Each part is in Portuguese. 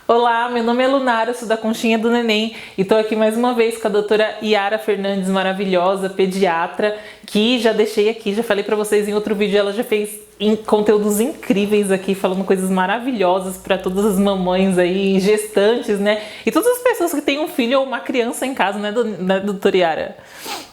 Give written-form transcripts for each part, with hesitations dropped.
Olá, meu nome é Lunara, sou da Conchinha do Neném e tô aqui mais uma vez com a doutora Yara Fernandes, maravilhosa, pediatra, que já deixei aqui, já falei pra vocês em outro vídeo, ela já fez conteúdos incríveis aqui, falando coisas maravilhosas para todas as mamães aí, gestantes, né? E todas as pessoas que têm um filho ou uma criança em casa, né, doutora Yara?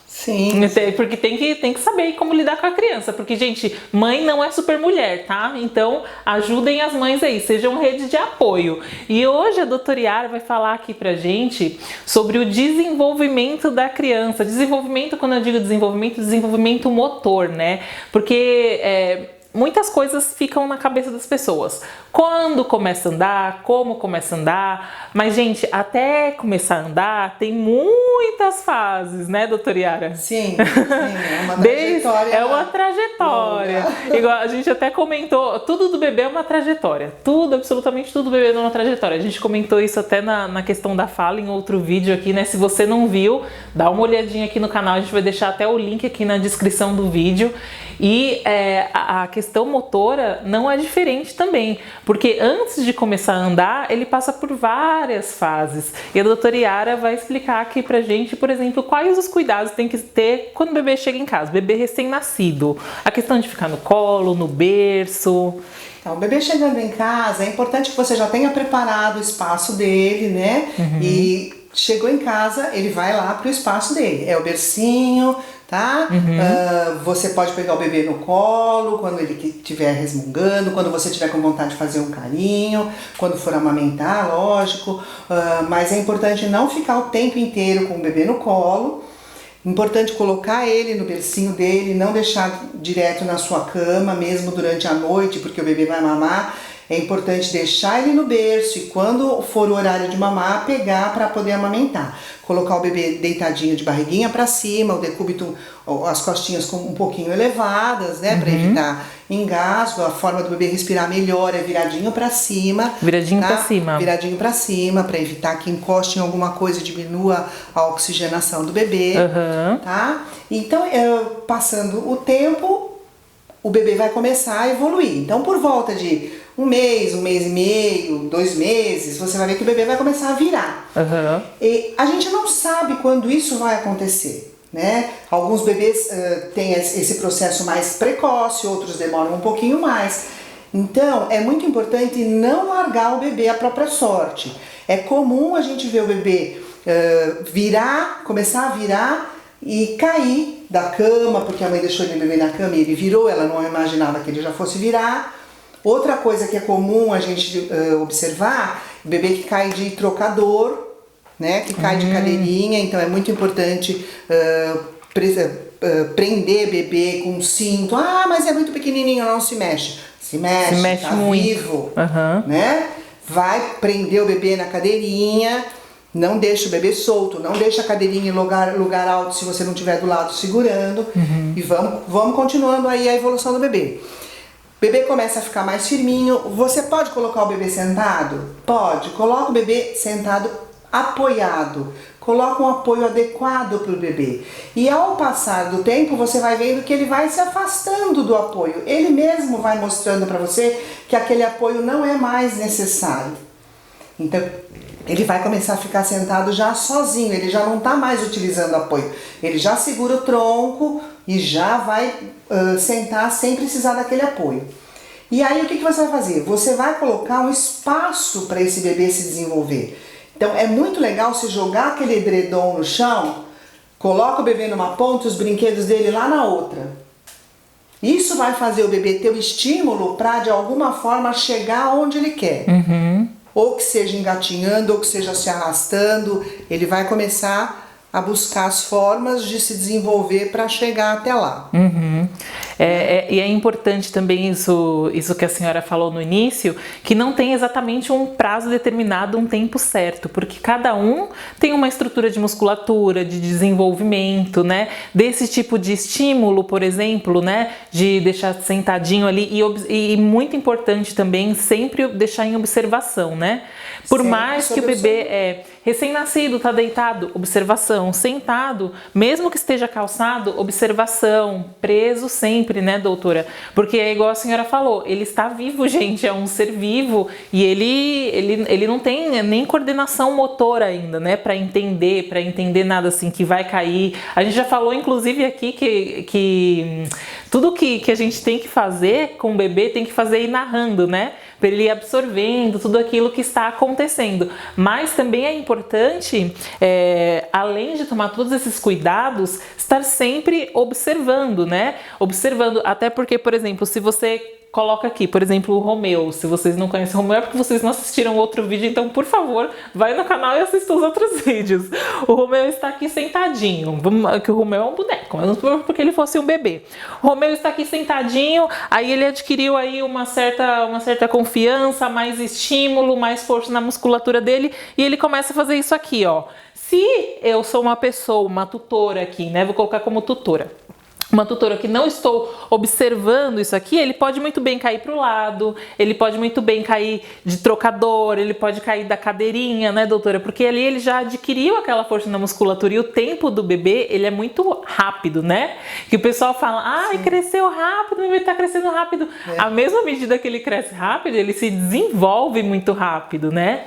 Sim. Porque tem que saber como lidar com a criança. Porque, gente, mãe não é super mulher, tá? Então, ajudem as mães aí, sejam rede de apoio. E hoje a doutora Yara vai falar aqui pra gente sobre o desenvolvimento da criança. Desenvolvimento, quando eu digo desenvolvimento motor, né? Porque muitas coisas ficam na cabeça das pessoas. Quando começa a andar, como começa a andar. Mas, gente, até começar a andar, tem muitas fases, né, doutora Yara? Sim, é uma trajetória. É uma trajetória. Igual a gente até comentou, tudo do bebê é uma trajetória. Tudo, absolutamente tudo do bebê é uma trajetória. A gente comentou isso até na questão da fala em outro vídeo aqui, né? Se você não viu, dá uma olhadinha aqui no canal. A gente vai deixar até o link aqui na descrição do vídeo. E a questão motora não é diferente também, porque antes de começar a andar, ele passa por várias fases. E a doutora Yara vai explicar aqui pra gente, por exemplo, quais os cuidados tem que ter quando o bebê chega em casa, bebê recém-nascido. A questão de ficar no colo, no berço. Então, o bebê chegando em casa, é importante que você já tenha preparado o espaço dele, né? Uhum. E chegou em casa, ele vai lá pro espaço dele. É o bercinho, tá? Você pode pegar o bebê no colo quando ele estiver resmungando, quando você estiver com vontade de fazer um carinho, quando for amamentar, lógico. Mas é importante não ficar o tempo inteiro com o bebê no colo. Importante colocar ele no bercinho dele, não deixar direto na sua cama, mesmo durante a noite, porque o bebê vai mamar. É importante deixar ele no berço e quando for o horário de mamar, pegar para poder amamentar. Colocar o bebê deitadinho de barriguinha para cima, o decúbito, as costinhas um pouquinho elevadas, né, para evitar engasgo. A forma do bebê respirar melhor é viradinho para cima. Viradinho para cima. Viradinho para cima, para evitar que encoste em alguma coisa e diminua a oxigenação do bebê, tá? Então, passando o tempo, o bebê vai começar a evoluir. Então, por volta de um mês e meio, 2 meses, você vai ver que o bebê vai começar a virar. E a gente não sabe quando isso vai acontecer, né? Alguns bebês têm esse processo mais precoce, outros demoram um pouquinho mais. Então, é muito importante não largar o bebê à própria sorte. É comum a gente ver o bebê começar a virar e cair da cama, porque a mãe deixou ele bebê na cama e ele virou, ela não imaginava que ele já fosse virar. Outra coisa que é comum a gente observar, o bebê que cai de trocador, né, que cai de cadeirinha, então é muito importante prender bebê com cinto. Ah, mas é muito pequenininho, não se mexe. Se mexe tá muito vivo, né? Vai prender o bebê na cadeirinha. Não deixa o bebê solto, não deixa a cadeirinha em lugar alto se você não estiver do lado segurando. E vamos continuando aí a evolução do bebê. O bebê começa a ficar mais firminho. Você pode colocar o bebê sentado? Pode. Coloca o bebê sentado apoiado. Coloca um apoio adequado para o bebê. E ao passar do tempo, você vai vendo que ele vai se afastando do apoio. Ele mesmo vai mostrando para você que aquele apoio não é mais necessário. Então, ele vai começar a ficar sentado já sozinho, ele já não está mais utilizando apoio. Ele já segura o tronco e já vai sentar sem precisar daquele apoio. E aí o que você vai fazer? Você vai colocar um espaço para esse bebê se desenvolver. Então é muito legal você jogar aquele edredom no chão, coloca o bebê numa ponta e os brinquedos dele lá na outra. Isso vai fazer o bebê ter o estímulo para de alguma forma chegar onde ele quer. Ou que seja engatinhando, ou que seja se arrastando, ele vai começar a buscar as formas de se desenvolver para chegar até lá. E é importante também isso que a senhora falou no início, que não tem exatamente um prazo determinado, um tempo certo, porque cada um tem uma estrutura de musculatura, de desenvolvimento, né? Desse tipo de estímulo, por exemplo, né? De deixar sentadinho ali e muito importante também sempre deixar em observação, né? Por sempre mais que o bebê recém-nascido, tá deitado, observação, sentado, mesmo que esteja calçado, observação, preso sempre sempre, né, doutora? Porque é igual a senhora falou, ele está vivo, gente, é um ser vivo e ele não tem nem coordenação motora ainda, né, para entender nada assim, que vai cair. A gente já falou, inclusive, aqui que tudo que a gente tem que fazer com o bebê tem que fazer ir narrando, né? Para ele ir absorvendo tudo aquilo que está acontecendo. Mas também é importante, além de tomar todos esses cuidados, estar sempre observando, né? Observando, até porque, por exemplo, se você coloca aqui, por exemplo, o Romeu. Se vocês não conhecem o Romeu é porque vocês não assistiram outro vídeo, então, por favor, vai no canal e assista os outros vídeos. O Romeu está aqui sentadinho, que o Romeu é um boneco, mas não porque ele fosse um bebê. O Romeu está aqui sentadinho, aí ele adquiriu aí uma certa confiança, mais estímulo, mais força na musculatura dele, e ele começa a fazer isso aqui, ó. Se eu sou uma pessoa, uma tutora aqui, né, vou colocar como tutora, uma tutora que não estou observando isso aqui, ele pode muito bem cair para o lado, ele pode muito bem cair de trocador, ele pode cair da cadeirinha, né, doutora? Porque ali ele já adquiriu aquela força na musculatura e o tempo do bebê, ele é muito rápido, né? Que o pessoal fala, ai, cresceu rápido, o bebê tá crescendo rápido. À mesma medida que ele cresce rápido, ele se desenvolve muito rápido, né?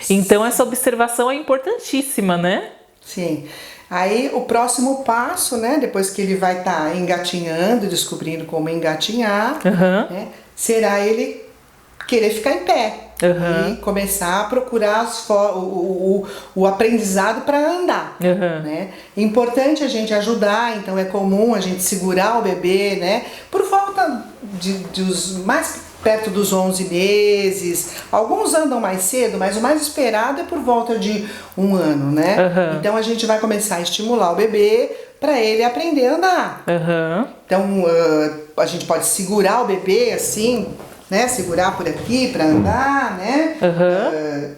Então essa observação é importantíssima, né? Sim. Aí o próximo passo, né, depois que ele vai estar engatinhando, descobrindo como engatinhar, né, será ele querer ficar em pé e começar a procurar o aprendizado para andar. Né? É importante a gente ajudar, então é comum a gente segurar o bebê, né, por falta dos mais perto dos 11 meses, alguns andam mais cedo, mas o mais esperado é por volta de 1 ano, né? Então a gente vai começar a estimular o bebê para ele aprender a andar. Então a gente pode segurar o bebê assim, né? Segurar por aqui para andar, né?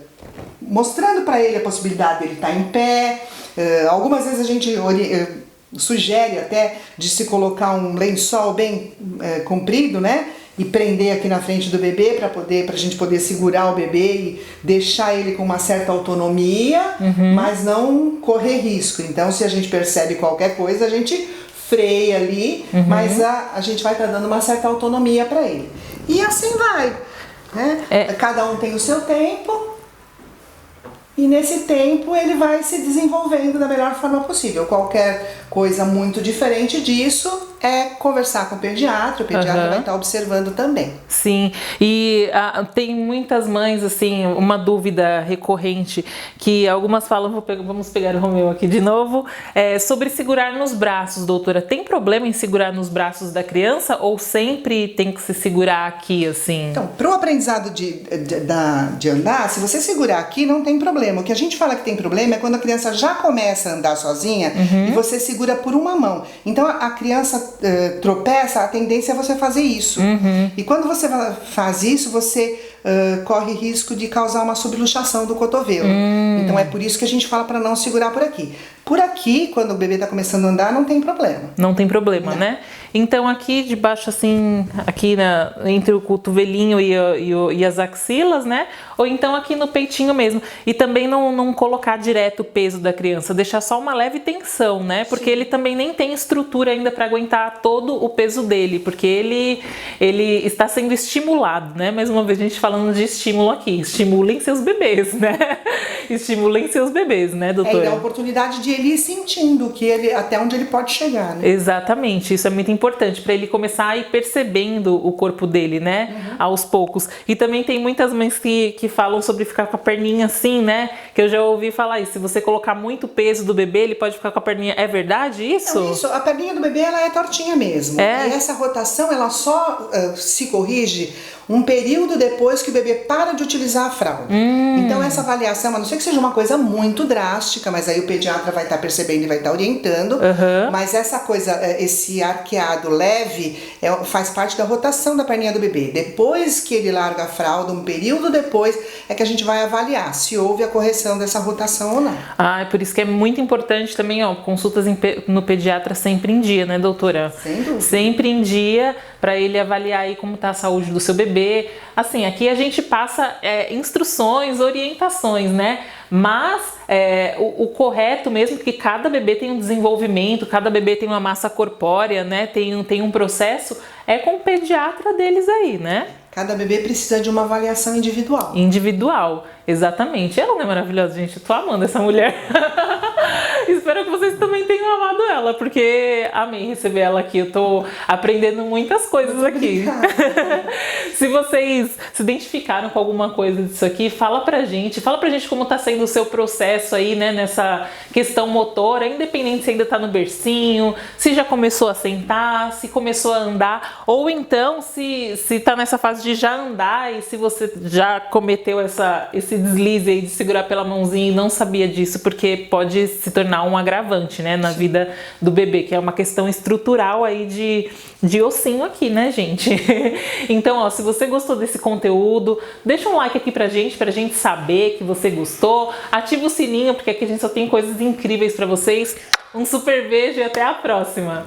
Mostrando para ele a possibilidade dele estar em pé. Algumas vezes a gente sugere até de se colocar um lençol bem comprido, né? E prender aqui na frente do bebê pra gente poder segurar o bebê e deixar ele com uma certa autonomia, mas não correr risco. Então, se a gente percebe qualquer coisa, a gente freia ali, mas a gente vai estar dando uma certa autonomia para ele. E assim vai, né? Cada um tem o seu tempo e nesse tempo ele vai se desenvolvendo da melhor forma possível. Qualquer coisa muito diferente disso é conversar com o pediatra vai estar observando também. Sim, e tem muitas mães, assim, uma dúvida recorrente, que algumas falam, vamos pegar o Romeu aqui de novo, sobre segurar nos braços, doutora. Tem problema em segurar nos braços da criança ou sempre tem que se segurar aqui, assim? Então, para o aprendizado de andar, se você segurar aqui, não tem problema. O que a gente fala que tem problema é quando a criança já começa a andar sozinha e você segura por uma mão. Então, a criança tropeça, a tendência é você fazer isso. E quando você faz isso, você corre risco de causar uma subluxação do cotovelo. Então é por isso que a gente fala para não segurar por aqui. Por aqui, quando o bebê está começando a andar, não tem problema. Não tem problema, né? Então aqui debaixo, assim, aqui entre o cotovelinho e as axilas, né? Ou então aqui no peitinho mesmo. E também não colocar direto o peso da criança, deixar só uma leve tensão, né? Porque ele também nem tem estrutura ainda para aguentar todo o peso dele, porque ele está sendo estimulado, né? Mais uma vez a gente falando de estímulo aqui. Estimulem seus bebês, né? Estimulem seus bebês, né, doutora? É a oportunidade de ele ir sentindo até onde ele pode chegar, né? Exatamente, isso é muito importante para ele começar a ir percebendo o corpo dele, né? Aos poucos. E também tem muitas mães que falam sobre ficar com a perninha assim, né? Que eu já ouvi falar isso. Se você colocar muito peso do bebê, ele pode ficar com a perninha. É verdade isso? Não, isso. A perninha do bebê, ela é tortinha mesmo. E essa rotação, ela só se corrige um período depois que o bebê para de utilizar a fralda. Então essa avaliação, a não ser que seja uma coisa muito drástica, mas aí o pediatra vai estar percebendo e vai estar orientando, mas essa coisa, esse arqueado leve faz parte da rotação da perninha do bebê. Depois que ele larga a fralda, um período depois, é que a gente vai avaliar se houve a correção dessa rotação ou não. É por isso que é muito importante também, consultas no pediatra sempre em dia, né, doutora? Sem dúvida. Sempre em dia, para ele avaliar aí como está a saúde do seu bebê. Assim, aqui a gente passa instruções, orientações, né? Mas o correto mesmo, que cada bebê tem um desenvolvimento, cada bebê tem uma massa corpórea, né? Tem um processo, é com o pediatra deles aí, né? Cada bebê precisa de uma avaliação individual. Individual, exatamente. Ela não é maravilhosa, gente? Eu tô amando essa mulher. Espero que vocês também tenham amado ela, porque amei receber ela aqui. Eu tô aprendendo muitas coisas aqui. Se vocês se identificaram com alguma coisa disso aqui, fala pra gente como tá sendo o seu processo aí, né, nessa questão motora, independente se ainda tá no bercinho, se já começou a sentar, se começou a andar, ou então se tá nessa fase de já andar e se você já cometeu esse deslize aí de segurar pela mãozinha e não sabia disso, porque pode se tornar um agravante, né, na vida do bebê, que é uma questão estrutural aí de ossinho aqui, né, gente? Então, ó, se você gostou desse conteúdo, deixa um like aqui pra gente saber que você gostou, ativa o sininho, porque aqui a gente só tem coisas incríveis pra vocês. Um super beijo e até a próxima!